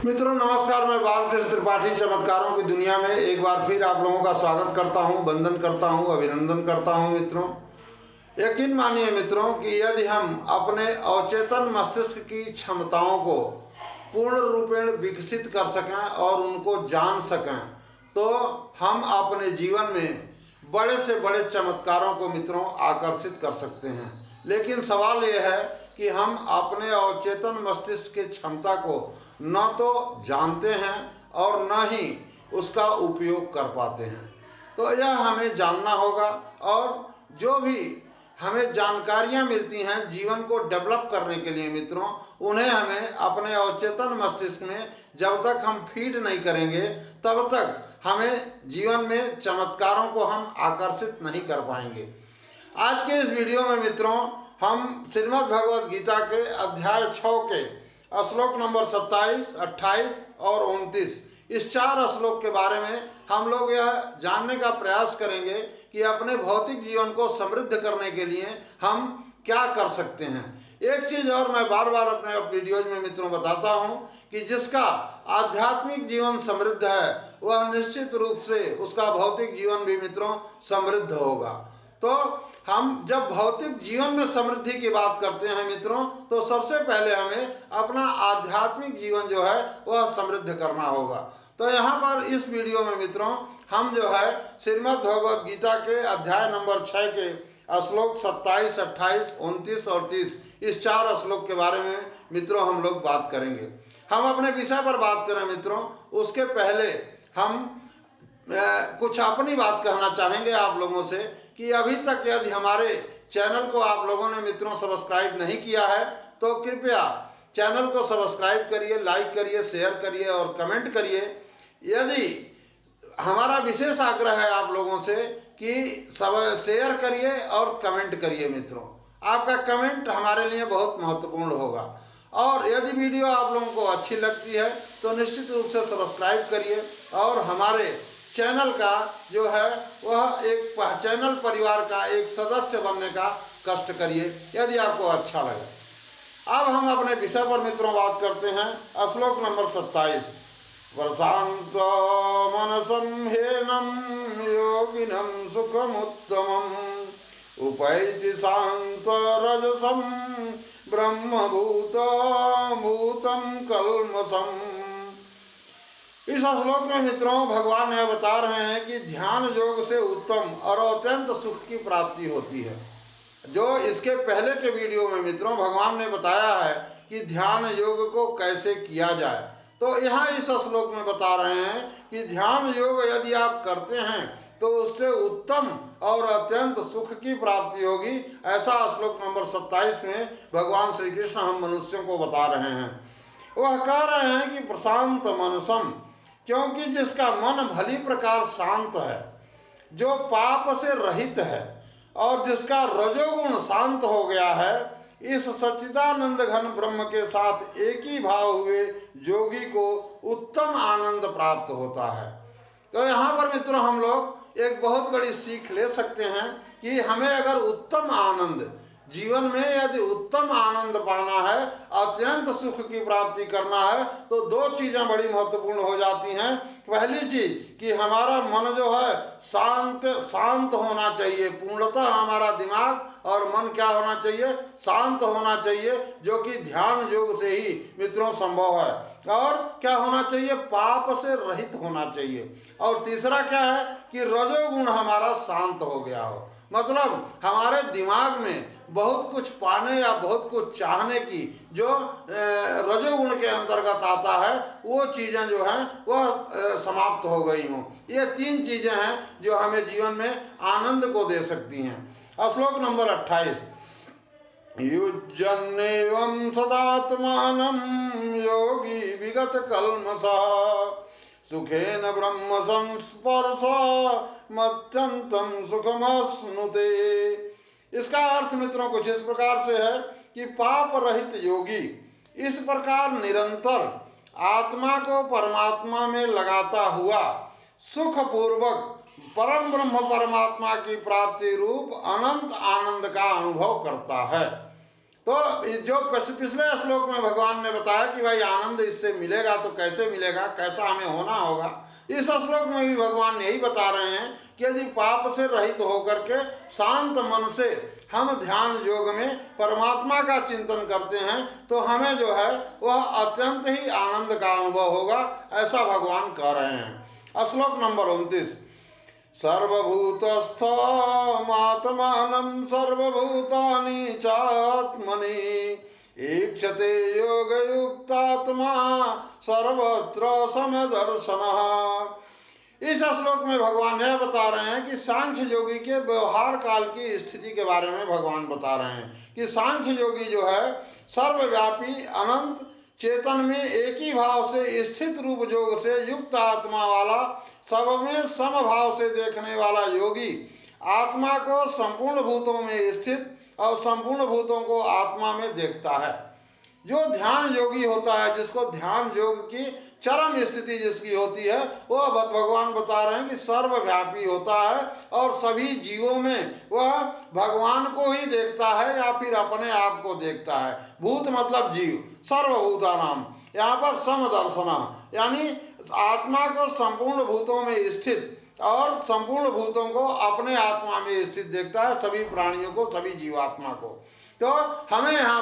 मित्रों नमस्कार, मैं बालकृष्ण त्रिपाठी चमत्कारों की दुनिया में एक बार फिर आप लोगों का स्वागत करता हूं, वंदन करता हूं, अभिनंदन करता हूं। मित्रों यकीन मानिए मित्रों कि यदि हम अपने अवचेतन मस्तिष्क की क्षमताओं को पूर्ण रूपेण विकसित कर सकें और उनको जान सकें तो हम अपने जीवन में बड़े से बड़े चमत्कारों को मित्रों आकर्षित कर सकते हैं। लेकिन सवाल यह है कि हम अपने अवचेतन मस्तिष्क की क्षमता को न तो जानते हैं और न ही उसका उपयोग कर पाते हैं। तो यह हमें जानना होगा और जो भी हमें जानकारियां मिलती हैं जीवन को डेवलप करने के लिए मित्रों, उन्हें हमें अपने अवचेतन मस्तिष्क में जब तक हम फीड नहीं करेंगे तब तक हमें जीवन में चमत्कारों को हम आकर्षित नहीं कर पाएंगे। आज के इस वीडियो में मित्रों हम श्रीमद् भगवद गीता के अध्याय 6 के श्लोक नंबर 27, 28 और 29 इस 4 श्लोक के बारे में हम लोग यह जानने का प्रयास करेंगे कि अपने भौतिक जीवन को समृद्ध करने के लिए हम क्या कर सकते हैं। एक चीज और मैं बार बार अपने वीडियोज में मित्रों बताता हूं कि जिसका आध्यात्मिक जीवन समृद्ध है वह निश्चित रूप से उसका भौतिक जीवन भी मित्रों समृद्ध होगा। तो हम जब भौतिक जीवन में समृद्धि की बात करते हैं मित्रों तो सबसे पहले हमें अपना आध्यात्मिक जीवन जो है वह समृद्ध करना होगा। तो यहाँ पर इस वीडियो में मित्रों हम जो है श्रीमद् भगवद गीता के अध्याय नंबर 6 के श्लोक 27, 28, 29 और 30 इस 4 श्लोक के बारे में मित्रों हम लोग बात करेंगे। हम अपने विषय पर बात करें मित्रों उसके पहले हम कुछ अपनी बात कहना चाहेंगे आप लोगों से कि अभी तक यदि हमारे चैनल को आप लोगों ने मित्रों सब्सक्राइब नहीं किया है तो कृपया चैनल को सब्सक्राइब करिए, लाइक करिए, शेयर करिए और कमेंट करिए। यदि हमारा विशेष आग्रह है आप लोगों से कि सब शेयर करिए और कमेंट करिए मित्रों, आपका कमेंट हमारे लिए बहुत महत्वपूर्ण होगा। और यदि वीडियो आप लोगों को अच्छी लगती है तो निश्चित रूप से सब्सक्राइब करिए और हमारे चैनल का जो है वह एक चैनल परिवार का एक सदस्य बनने का कष्ट करिए यदि आपको अच्छा लगे। अब हम अपने विषय पर मित्रों बात करते हैं। श्लोक नंबर 27, प्रशांत मनसं ह्येनं योगिनं सुखमुत्तमम् उपैति शांत रजसं ब्रह्मभूतं कल्मषम्। इस श्लोक में मित्रों भगवान यह बता रहे हैं कि ध्यान योग से उत्तम और अत्यंत सुख की प्राप्ति होती है। जो इसके पहले के वीडियो में मित्रों भगवान ने बताया है कि ध्यान योग को कैसे किया जाए, तो यहाँ इस श्लोक में बता रहे हैं कि ध्यान योग यदि आप करते हैं तो उससे उत्तम और अत्यंत सुख की प्राप्ति होगी। ऐसा श्लोक नंबर 27 में भगवान श्री कृष्ण हम मनुष्यों को बता रहे हैं। वह कह रहे हैं कि प्रशांत मनसम, क्योंकि जिसका मन भली प्रकार शांत है, जो पाप से रहित है और जिसका रजोगुण शांत हो गया है, इस सच्चिदानंद घन ब्रह्म के साथ एक ही भाव हुए योगी को उत्तम आनंद प्राप्त होता है। तो यहाँ पर मित्रों हम लोग एक बहुत बड़ी सीख ले सकते हैं कि हमें अगर उत्तम आनंद जीवन में यदि उत्तम आनंद पाना है, अत्यंत सुख की प्राप्ति करना है तो 2 चीजें बड़ी महत्वपूर्ण हो जाती हैं। पहली चीज कि हमारा मन जो है शांत होना चाहिए, पूर्णतः हमारा दिमाग और मन क्या होना चाहिए, शांत होना चाहिए, जो कि ध्यान योग से ही मित्रों संभव है। और क्या होना चाहिए, पाप से रहित होना चाहिए। और तीसरा क्या है कि रजोगुण हमारा शांत हो गया हो, मतलब हमारे दिमाग में बहुत कुछ पाने या बहुत कुछ चाहने की जो रजोगुण के अंतर्गत आता है वो चीजें जो हैं वह समाप्त हो गई हों। ये 3 चीजें हैं जो हमें जीवन में आनंद को दे सकती हैं। श्लोक नंबर 28, युज्यन्नेवं सदात्मानं योगी विगत कल्मषः सुखेन ब्रह्म संस्पर्श मत्यंतम सुखमश्नुते। इसका अर्थ मित्रों कुछ इस प्रकार से है कि पाप रहित योगी इस प्रकार निरंतर आत्मा को परमात्मा में लगाता हुआ सुख पूर्वक परम ब्रह्म परमात्मा की प्राप्ति रूप अनंत आनंद का अनुभव करता है। तो जो पिछले श्लोक में भगवान ने बताया कि भाई आनंद इससे मिलेगा तो कैसे मिलेगा, कैसा हमें होना होगा, इस श्लोक में भी भगवान यही बता रहे हैं कि यदि पाप से रहित होकर के शांत मन से हम ध्यान योग में परमात्मा का चिंतन करते हैं तो हमें जो है वह अत्यंत ही आनंद का अनुभव होगा, ऐसा भगवान कह रहे हैं। श्लोक नंबर 29, सर्वभूतस्थमात्मानं सर्वभूतानि चात्मनि ईक्षते योगयुक्तात्मा सर्वत्र समदर्शनः। इस श्लोक में भगवान यह बता रहे हैं कि सांख्य योगी के व्यवहार काल की स्थिति के बारे में भगवान बता रहे हैं कि सांख्य योगी जो है सर्वव्यापी अनंत चेतन में एक ही भाव से स्थित रूप योग से युक्त आत्मा वाला, सब में समभाव से देखने वाला योगी आत्मा को संपूर्ण भूतों में स्थित और संपूर्ण भूतों को आत्मा में देखता है। जो ध्यान योगी होता है, जिसको ध्यान योग की चरम स्थिति जिसकी होती है, वह भगवान बता रहे हैं कि सर्वव्यापी होता है और सभी जीवों में वह भगवान को ही देखता है या फिर अपने आप को देखता है। भूत मतलब जीव, सर्वभूतानाम, यहाँ पर समदर्शना यानी आत्मा को संपूर्ण भूतों में स्थित और संपूर्ण भूतों को अपने आत्मा में स्थित देखता है, सभी प्राणियों को, सभी जीवात्मा को। तो हमें यहाँ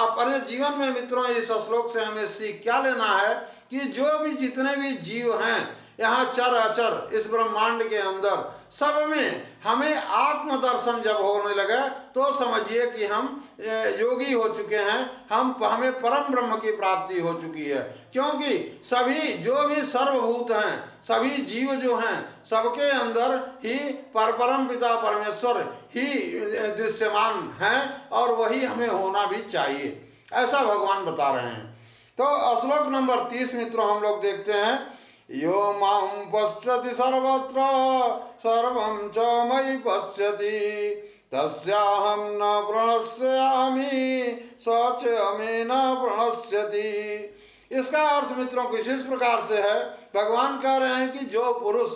अपने जीवन में मित्रों इस श्लोक से हमें सीख क्या लेना है कि जो भी जितने भी जीव हैं यहाँ चर अचर इस ब्रह्मांड के अंदर, सब में हमें आत्मदर्शन जब होने लगे तो समझिए कि हम योगी हो चुके हैं, हमें परम ब्रह्म की प्राप्ति हो चुकी है। क्योंकि सभी जो भी सर्वभूत हैं, सभी जीव जो हैं, सबके अंदर ही परम पिता परमेश्वर ही दृश्यमान हैं और वही हमें होना भी चाहिए, ऐसा भगवान बता रहे हैं। तो श्लोक नंबर 30 मित्रों हम लोग देखते हैं, यो मां पश्यति सर्वत्र सर्वं च मयि पश्यति तस्याहं न प्रणश्यामि स च मे न प्रणश्यति। इसका अर्थ मित्रों कुछ इस प्रकार से है, भगवान कह रहे हैं कि जो पुरुष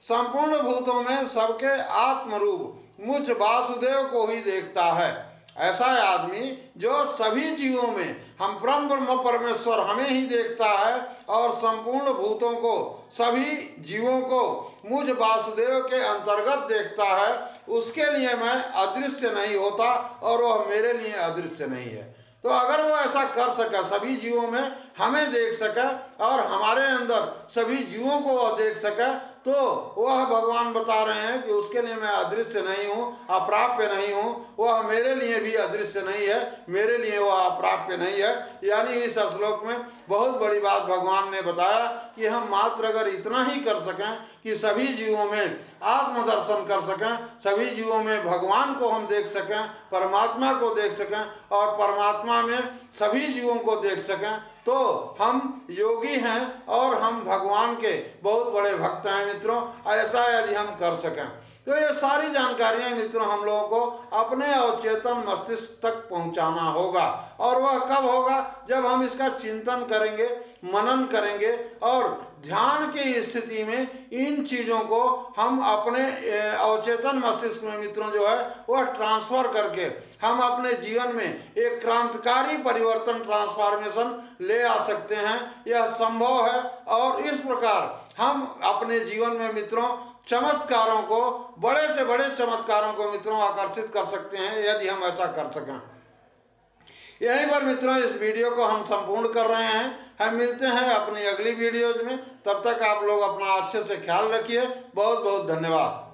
संपूर्ण भूतों में सबके आत्मरूप मुझ वासुदेव को ही देखता है, ऐसा आदमी जो सभी जीवों में हम परम ब्रह्म परमेश्वर हमें ही देखता है और संपूर्ण भूतों को, सभी जीवों को मुझ वासुदेव के अंतर्गत देखता है, उसके लिए मैं अदृश्य नहीं होता और वह मेरे लिए अदृश्य नहीं है। तो अगर वो ऐसा कर सका, सभी जीवों में हमें देख सका और हमारे अंदर सभी जीवों को वह देख सका, तो वह भगवान बता रहे हैं कि उसके लिए मैं अदृश्य नहीं हूँ, अप्राप्य नहीं हूँ, वह मेरे लिए भी अदृश्य नहीं है, मेरे लिए वह अप्राप्य नहीं है। यानी इस श्लोक में बहुत बड़ी बात भगवान ने बताया कि हम मात्र अगर इतना ही कर सकें कि सभी जीवों में आत्मदर्शन कर सकें, सभी जीवों में भगवान को हम देख सकें, परमात्मा को देख सकें और परमात्मा में सभी जीवों को देख सकें, तो हम योगी हैं और हम भगवान के बहुत बड़े भक्त हैं मित्रों। ऐसा यदि हम कर सकें तो ये सारी जानकारियां मित्रों हम लोगों को अपने अवचेतन मस्तिष्क तक पहुंचाना होगा। और वह कब होगा? जब हम इसका चिंतन करेंगे, मनन करेंगे और ध्यान की स्थिति में इन चीज़ों को हम अपने अवचेतन मस्तिष्क में मित्रों जो है वह ट्रांसफर करके हम अपने जीवन में एक क्रांतिकारी परिवर्तन, ट्रांसफॉर्मेशन ले आ सकते हैं। यह संभव है और इस प्रकार हम अपने जीवन में मित्रों चमत्कारों को, बड़े से बड़े चमत्कारों को मित्रों आकर्षित कर सकते हैं यदि हम ऐसा कर सकें। यहीं पर मित्रों इस वीडियो को हम संपूर्ण कर रहे हैं। हम मिलते हैं अपनी अगली वीडियोज में, तब तक आप लोग अपना अच्छे से ख्याल रखिए। बहुत बहुत धन्यवाद।